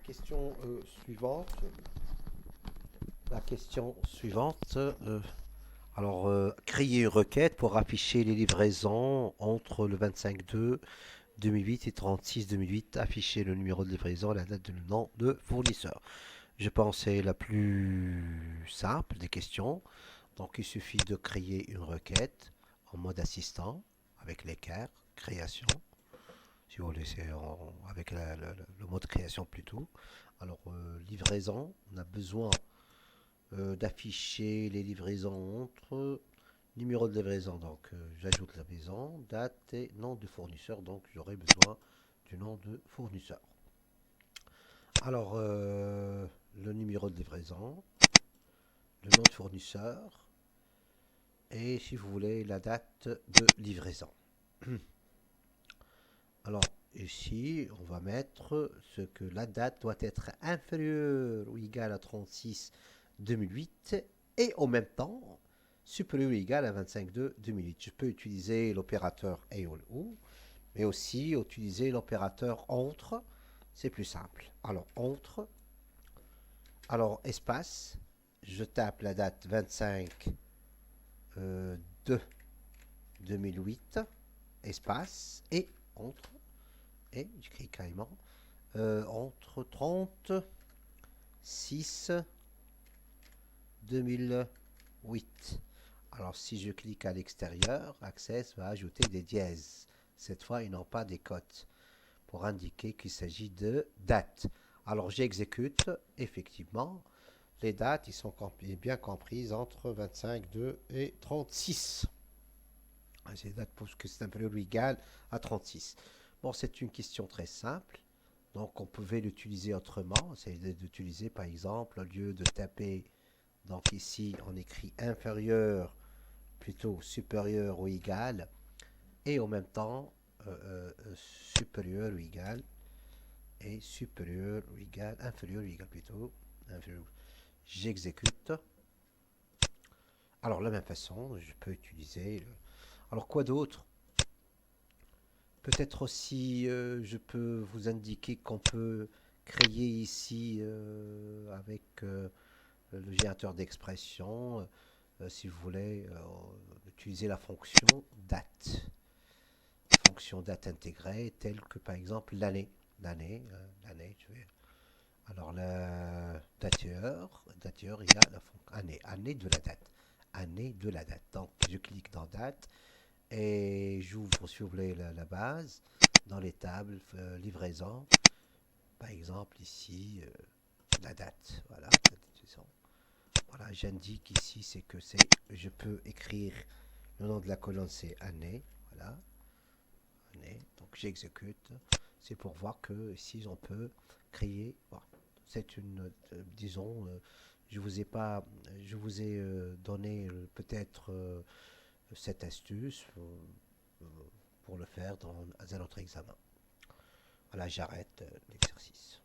question suivante. La question suivante. Créer une requête pour afficher les livraisons entre le 25/2 2008 et 36 2008. Afficher le numéro de livraison, la date de le nom de fournisseur. Je pense que c'est la plus simple des questions. Donc, il suffit de créer une requête en mode assistant avec l'équerre, création. Si vous voulez, avec le mode création plutôt. Livraison, on a besoin d'afficher les livraisons entre numéro de livraison. Donc, j'ajoute la maison, date et nom de fournisseur. Donc, j'aurai besoin du nom de fournisseur. Alors, le numéro de livraison, le nom de fournisseur et, si vous voulez, la date de livraison. Alors, ici, on va mettre ce que la date doit être inférieure ou égale à 36 2008 et en même temps supérieur ou égal à 25/2 2008. Je peux utiliser l'opérateur et ou, mais aussi utiliser l'opérateur entre. C'est plus simple. Alors, entre. Alors, espace. Je tape la date 25 de 2008. Espace. Et entre. Et j'écris carrément. Entre 36 2008. Alors, si je clique à l'extérieur, Access va ajouter des dièses. Cette fois, ils n'ont pas des cotes pour indiquer qu'il s'agit de date. Alors, j'exécute. Effectivement, les dates, ils sont bien comprises entre 25/2 et 36. C'est les dates parce que c'est un période égal à 36. Bon, c'est une question très simple. Donc, on pouvait l'utiliser autrement. C'est d'utiliser, par exemple, au lieu de taper, donc ici, on écrit inférieur, plutôt supérieur ou égal, et en même temps, supérieur ou égal, et supérieur ou égal, inférieur ou égal plutôt, inférieur. J'exécute. Alors, de la même façon, je peux utiliser. Alors, quoi d'autre? Peut-être aussi, je peux vous indiquer qu'on peut créer ici avec le générateur d'expression, si vous voulez, utiliser la fonction date. Fonction date intégrée, telle que par exemple l'année. L'année, je vais. Alors, le dateur, il y a la fonction année de la date. Année de la date. Donc, je clique dans date et j'ouvre, si vous voulez, la base dans les tables livraison. Par exemple, ici, la date. Voilà, voilà, j'indique ici, c'est que c'est, je peux écrire le nom de la colonne, c'est année. Voilà, année. Donc, j'exécute. C'est pour voir que ici, on peut créer. Bon, c'est une, disons, je vous ai donné peut-être cette astuce pour le faire dans un autre examen. Voilà, j'arrête l'exercice.